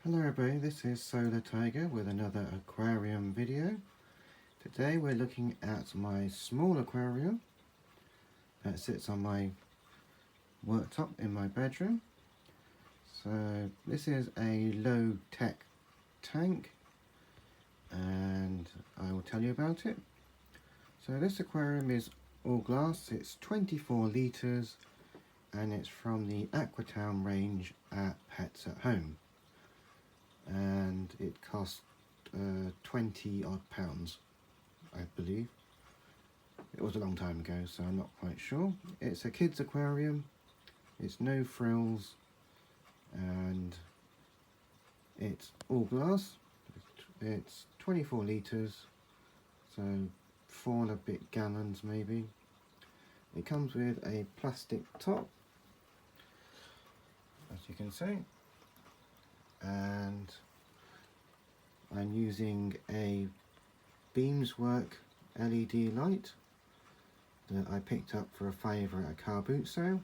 Hello everybody, this is Solar Tiger with another aquarium video. Today we're looking at my small aquarium that sits on my worktop in my bedroom. So this is a low-tech tank and I will tell you about it. So this aquarium is all glass, it's 24 litres and it's from the Aquatown range at Pets at Home. And it cost 20 odd pounds, I believe. It was a long time ago, so I'm not quite sure. It's a kids aquarium, it's no frills, and it's all glass. It's 24 litres, so 4 and a bit gallons maybe. It comes with a plastic top, as you can see. And I'm using a Beamswork LED light that I picked up for a favour at a car boot sale.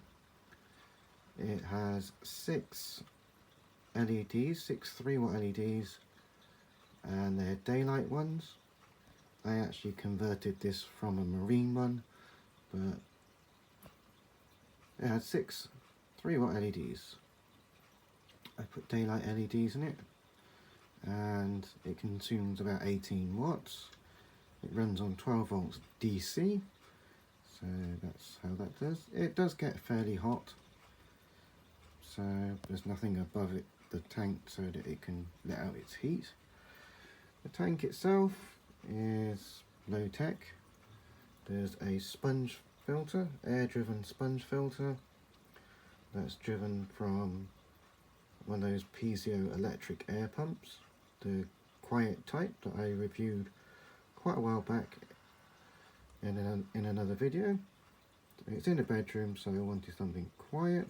It has 6 LEDs, 6 3-watt LEDs, and they're daylight ones. I actually converted this from a marine one, but it had 6 3-watt LEDs. I put daylight LEDs in it and it consumes about 18 watts. It runs on 12 volts DC, so that's how that does. It does get fairly hot, so there's nothing above it, the tank, so that it can let out its heat. The tank itself is low tech. There's a sponge filter, air driven sponge filter, that's driven from one of those piezoelectric air pumps, the quiet type that I reviewed quite a while back in another video. It's in the bedroom, so I wanted something quiet,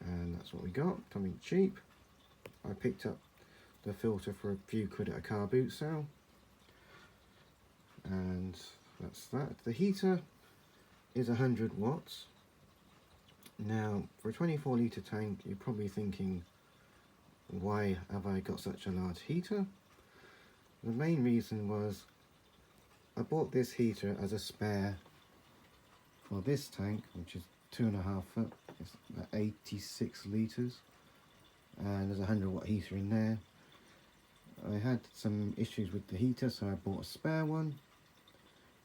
and that's what we got, something cheap. I picked up the filter for a few quid at a car boot sale, and that's that. The heater is 100 watts. Now, for a 24 litre tank, you're probably thinking, why have I got such a large heater? The main reason was I bought this heater as a spare for this tank, which is 2.5 foot, it's about 86 litres, and there's a 100-watt heater in there. I had some issues with the heater, so I bought a spare one,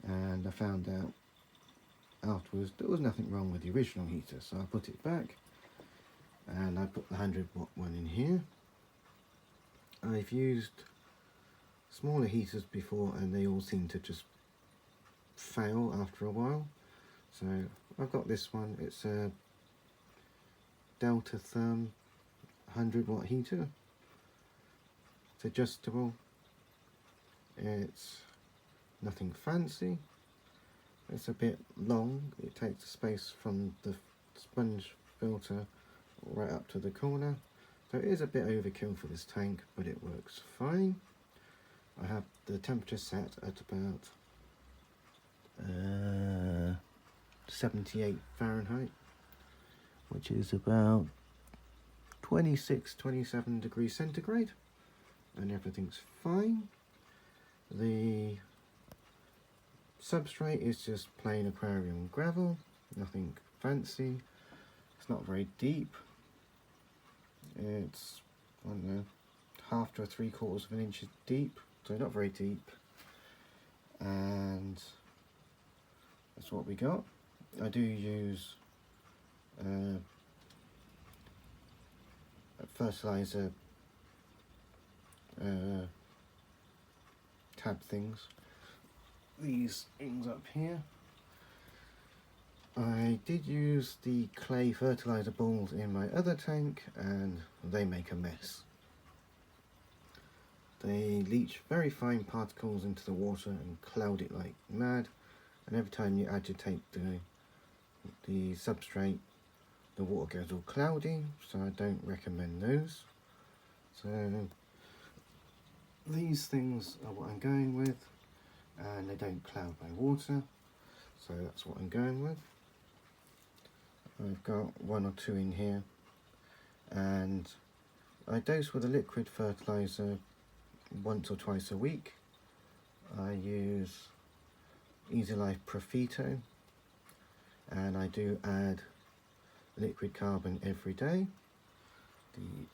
and I found out afterwards there was nothing wrong with the original heater, so I put it back and I put the 100-watt one in here. I've used smaller heaters before and they all seem to just fail after a while, so I've got this one. It's a Delta Therm 100-watt heater. It's adjustable, it's nothing fancy. It's a bit long, it takes the space from the sponge filter right up to the corner, so it is a bit overkill for this tank, but it works fine. I have the temperature set at about 78 Fahrenheit, which is about 26-27 degrees centigrade, and everything's fine. The substrate is just plain aquarium gravel, nothing fancy. It's not very deep. It's, I don't know, 1/2 to 3/4 of an inch deep, so not very deep. And that's what we got. I do use fertilizer tab things. These things up here. I did use the clay fertilizer balls in my other tank and they make a mess. They leach very fine particles into the water and cloud it like mad, and every time you agitate the substrate, the water goes all cloudy, so I don't recommend those. So these things are what I'm going with, and they don't cloud my water, so that's what I'm going with. I've got 1 or 2 in here, and I dose with a liquid fertiliser once or twice a week. I use Easy Life Profito, and I do add liquid carbon every day. The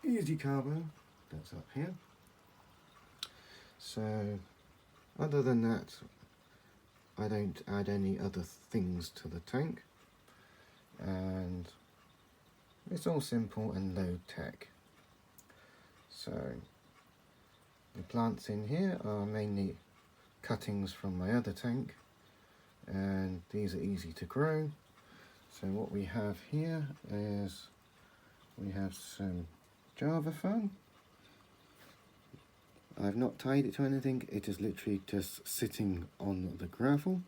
Easy Carbon, that's up here. So other than that, I don't add any other things to the tank, and it's all simple and low tech. So the plants in here are mainly cuttings from my other tank, and these are easy to grow. So what we have here is we have some Java Fern. I've not tied it to anything, it is literally just sitting on the gravel,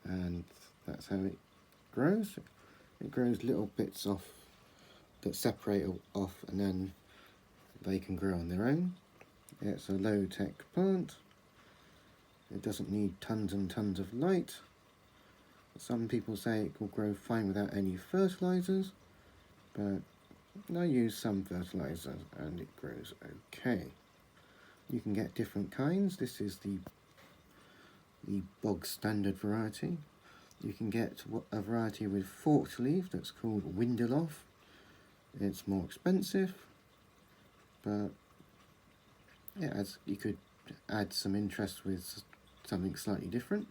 and that's how it grows. It grows little bits off that separate off, and then they can grow on their own. It's a low tech plant. It doesn't need tons and tons of light. Some people say it will grow fine without any fertilizers, but I use some fertilizers and it grows okay. You can get different kinds. This is the bog standard variety. You can get a variety with forked leaf that's called Windeloff. It's more expensive, but yeah, you could add some interest with something slightly different.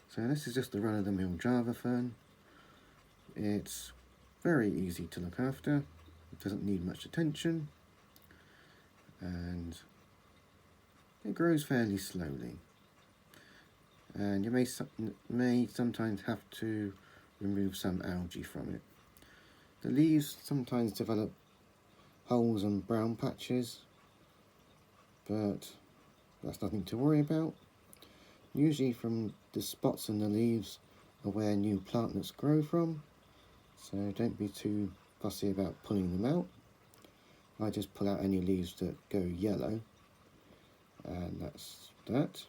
So this is just the run-of-the-mill Java Fern. It's very easy to look after. It doesn't need much attention, and it grows fairly slowly. And you may sometimes have to remove some algae from it. The leaves sometimes develop holes and brown patches, but that's nothing to worry about. Usually from the spots in the leaves are where new plantlets grow from, so don't be too fussy about pulling them out. I just pull out any leaves that go yellow, and that's that.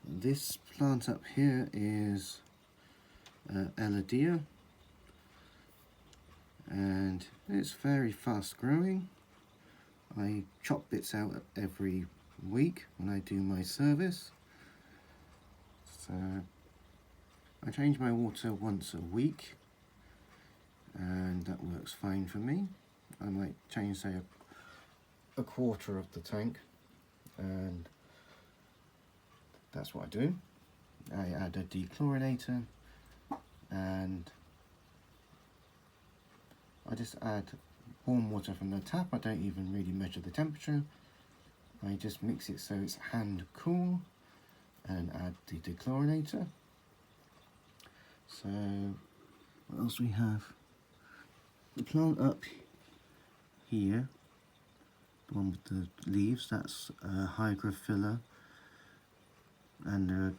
This plant up here is Elodia, and it's very fast growing. I chop bits out every week when I do my service. So I change my water once a week, and that works fine for me. I might change, say, a quarter of the tank, and that's what I do. I add a dechlorinator, and I just add warm water from the tap. I don't even really measure the temperature. I just mix it so it's hand cool, and add the dechlorinator. So what else we have? The plant up here, the one with the leaves, that's Hygrophila and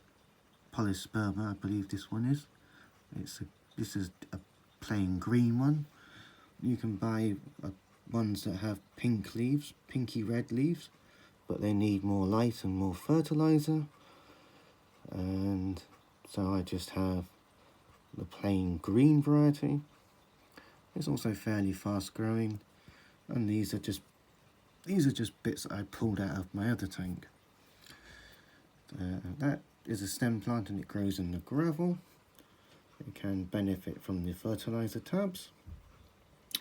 Polysperma, I believe this one is. This is a plain green one. You can buy ones that have pink leaves, pinky red leaves, but they need more light and more fertilizer, and so I just have the plain green variety. It's also fairly fast growing, and these are just bits that I pulled out of my other tank. That is a stem plant, and it grows in the gravel. It can benefit from the fertilizer tabs.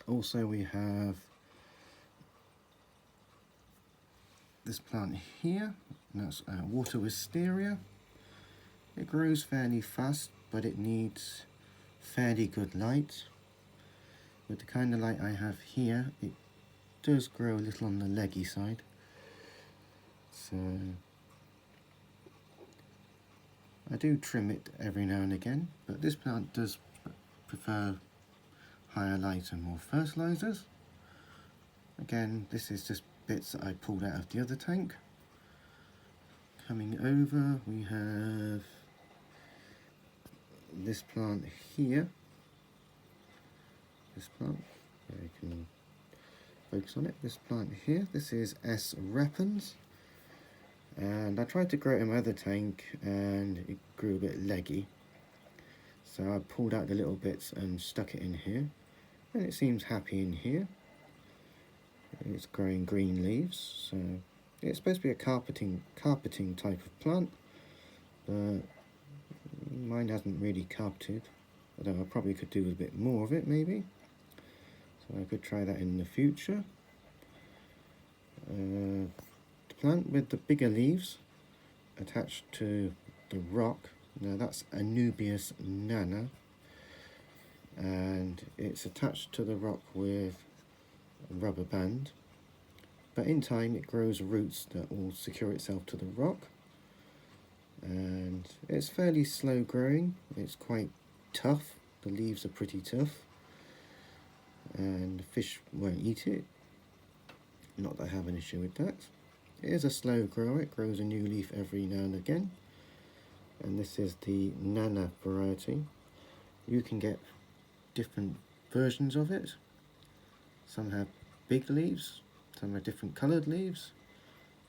Also we have this plant here, and that's water wisteria. It grows fairly fast, but it needs fairly good light. With the kind of light I have here, it does grow a little on the leggy side. So I do trim it every now and again, but this plant does prefer higher light and more fertilizers. Again, this is just bits that I pulled out of the other tank. Coming over, we have this plant here. This plant, I can focus on it. This plant here, this is S. repens, and I tried to grow it in my other tank and it grew a bit leggy. So I pulled out the little bits and stuck it in here, and it seems happy in here. It's growing green leaves, so it's supposed to be a carpeting type of plant, but mine hasn't really carpeted, although I probably could do with a bit more of it maybe, so I could try that in the future. The plant with the bigger leaves attached to the rock, now that's Anubias Nana, and it's attached to the rock with a rubber band, but in time it grows roots that will secure itself to the rock, and it's fairly slow growing. It's quite tough, the leaves are pretty tough, and the fish won't eat it. Not that I have an issue with that. It is a slow grower, it grows a new leaf every now and again, and this is the Nana variety. You can get different versions of it. Some have big leaves, some have different coloured leaves,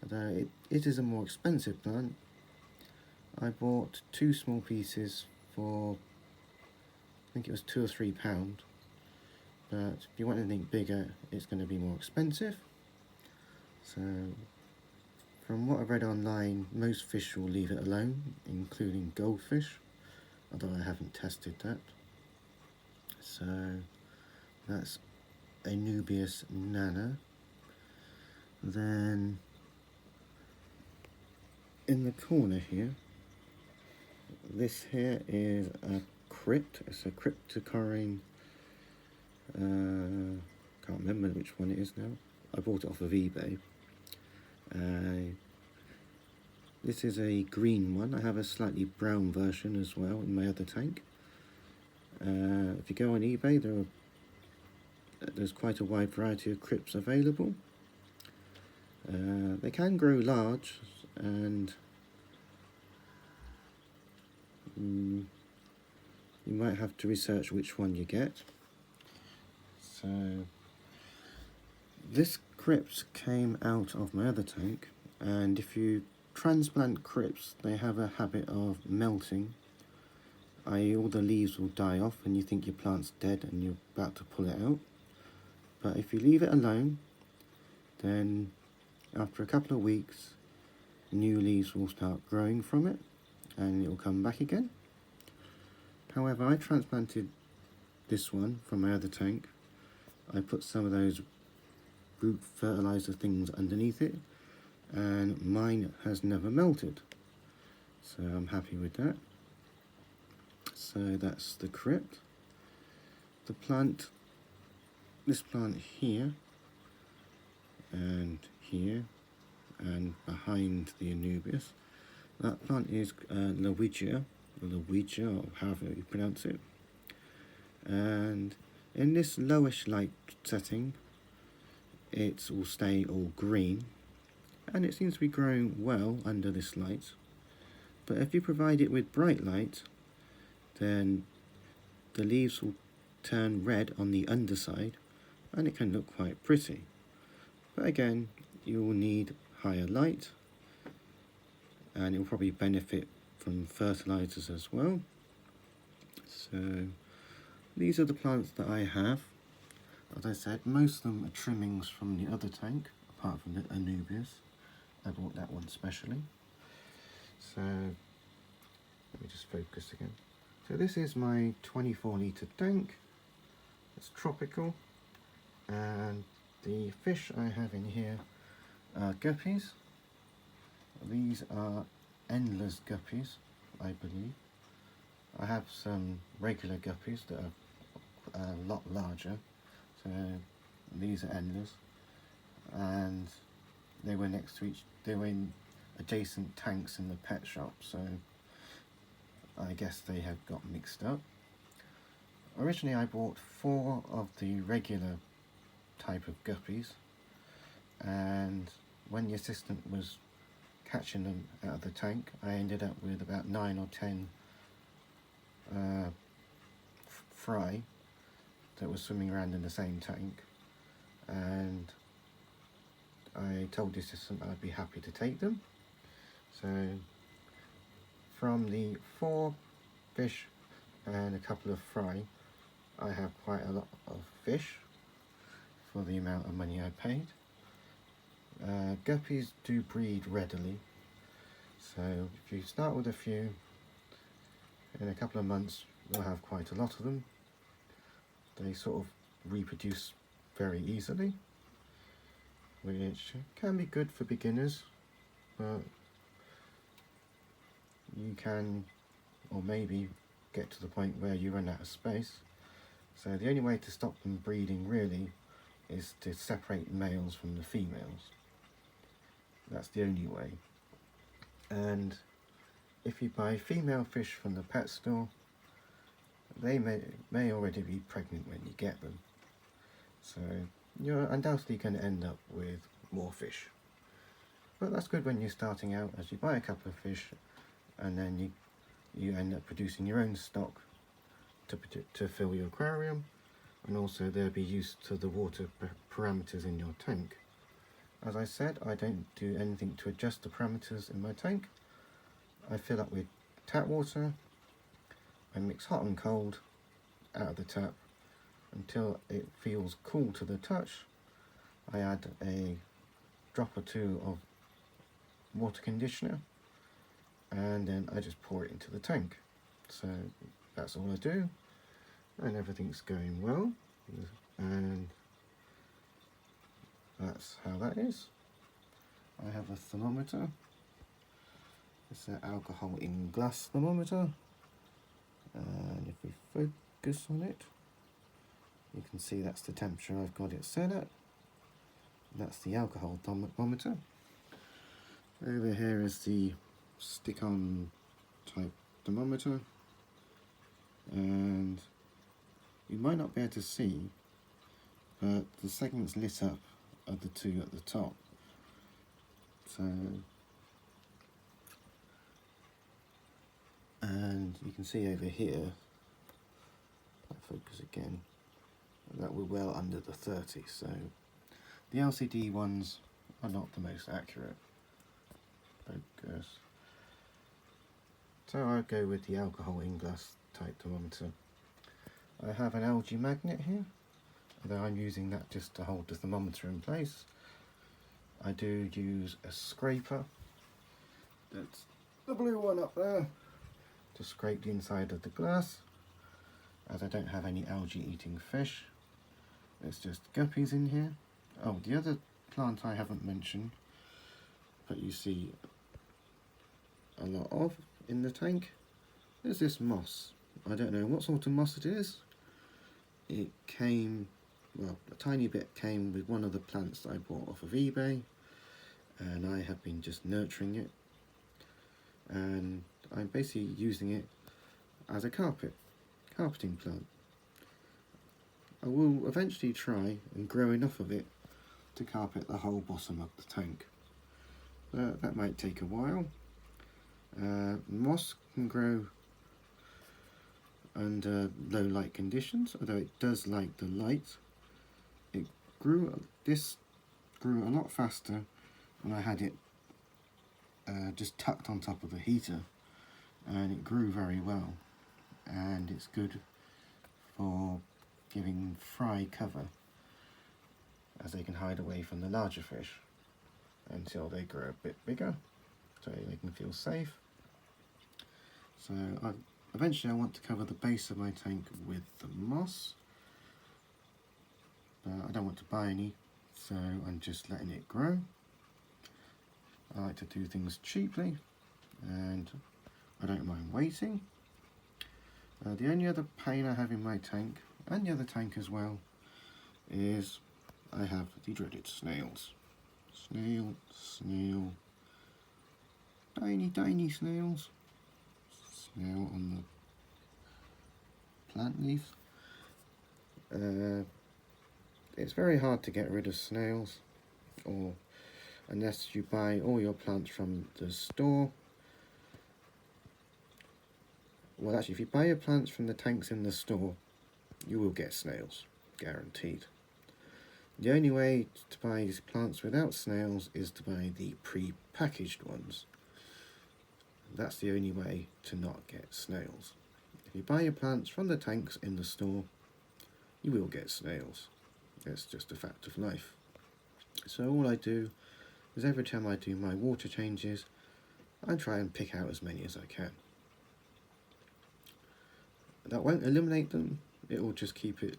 although it is a more expensive plant. I bought 2 small pieces for, I think it was £2 or £3, but if you want anything bigger it's going to be more expensive. So from what I've read online, most fish will leave it alone, including goldfish, although I haven't tested that. So that's Anubias Nana. Then in the corner here, this here is a crypt. It's a cryptocorin, can't remember which one it is now. I bought it off of eBay. This is a green one. I have a slightly brown version as well in my other tank. If you go on eBay, there's quite a wide variety of crypts available. They can grow large, and you might have to research which one you get. So this crypt came out of my other tank, and if you transplant crypts, they have a habit of melting, i.e. all the leaves will die off and you think your plant's dead and you're about to pull it out. But if you leave it alone, then after a couple of weeks new leaves will start growing from it and it will come back again. However, I transplanted this one from my other tank. I put some of those root fertilizer things underneath it, and mine has never melted, so I'm happy with that. So that's the crypt. The plant, this plant here and here and behind the Anubias, that plant is Elodia, or however you pronounce it, and in this lowish light setting it will stay all green, and it seems to be growing well under this light. But if you provide it with bright light, then the leaves will turn red on the underside and it can look quite pretty. But again, you will need higher light, and it will probably benefit from fertilizers as well. So these are the plants that I have. As I said, most of them are trimmings from the other tank, apart from the Anubias. I bought that one specially. So let me just focus again. So this is my 24-litre tank. It's tropical, and the fish I have in here are guppies. These are endless guppies, I believe. I have some regular guppies that are a lot larger, so these are endless, and they were next to they were in adjacent tanks in the pet shop, so I guess they have got mixed up. Originally I bought 4 of the regular type of guppies, and when the assistant was catching them out of the tank, I ended up with about 9 or 10 fry that was swimming around in the same tank, and I told the assistant I'd be happy to take them. So from the 4 fish and a couple of fry, I have quite a lot of fish for the amount of money I paid. Guppies do breed readily, so if you start with a few, in a couple of months you'll have quite a lot of them. They sort of reproduce very easily, which can be good for beginners, but you can, or maybe, get to the point where you run out of space. So the only way to stop them breeding really is to separate males from the females. That's the only way. And if you buy female fish from the pet store, they may already be pregnant when you get them. So you're undoubtedly going to end up with more fish. But that's good when you're starting out, as you buy a couple of fish and then you end up producing your own stock to fill your aquarium, and also they'll be used to the water parameters in your tank. As I said, I don't do anything to adjust the parameters in my tank. I fill up with tap water, I mix hot and cold out of the tap until it feels cool to the touch. I add a drop or two of water conditioner, and then I just pour it into the tank. So that's all I do, and everything's going well, and that's how that is. I have a thermometer. It's an alcohol in glass thermometer, and if we focus on it, you can see that's the temperature I've got it set at. That's the alcohol thermometer. Over here is the stick-on type thermometer, and you might not be able to see, but the segments lit up are the two at the top. So, and you can see over here, I'll focus again, that we're well under the 30, so the LCD ones are not the most accurate. Focus. So I'll go with the alcohol in glass type thermometer. I have an algae magnet here, although I'm using that just to hold the thermometer in place. I do use a scraper, that's the blue one up there, to scrape the inside of the glass, as I don't have any algae eating fish. It's just guppies in here. Oh, the other plant I haven't mentioned, but you see a lot of in the tank, is this moss. I don't know what sort of moss it is. It came, well, a tiny bit came with one of the plants that I bought off of eBay, and I have been just nurturing it, and I'm basically using it as a carpeting plant. I will eventually try and grow enough of it to carpet the whole bottom of the tank. That might take a while. Moss can grow under low light conditions, although it does like the light. This grew a lot faster when I had it just tucked on top of a heater, and it grew very well, and it's good for giving fry cover, as they can hide away from the larger fish until they grow a bit bigger, so they can feel safe. So eventually I want to cover the base of my tank with the moss, but I don't want to buy any, so I'm just letting it grow. I like to do things cheaply, and I don't mind waiting. The only other pain I have in my tank, and the other tank as well, is I have the dreaded snails. Snail, tiny snails. Snail on the plant leaf. It's very hard to get rid of snails, or unless you buy all your plants from the store. Well, actually, if you buy your plants from the tanks in the store, you will get snails, guaranteed. The only way to buy these plants without snails is to buy the pre-packaged ones. That's the only way to not get snails. If you buy your plants from the tanks in the store, you will get snails. It's just a fact of life. So all I do is every time I do my water changes, I try and pick out as many as I can. That won't eliminate them, it will just keep it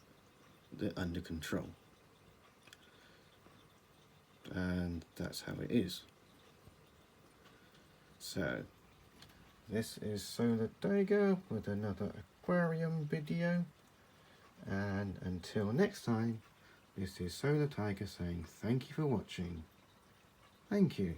under control. And that's how it is. So, this is Solar Tiger with another aquarium video. And until next time, this is Solar Tiger saying thank you for watching. Thank you.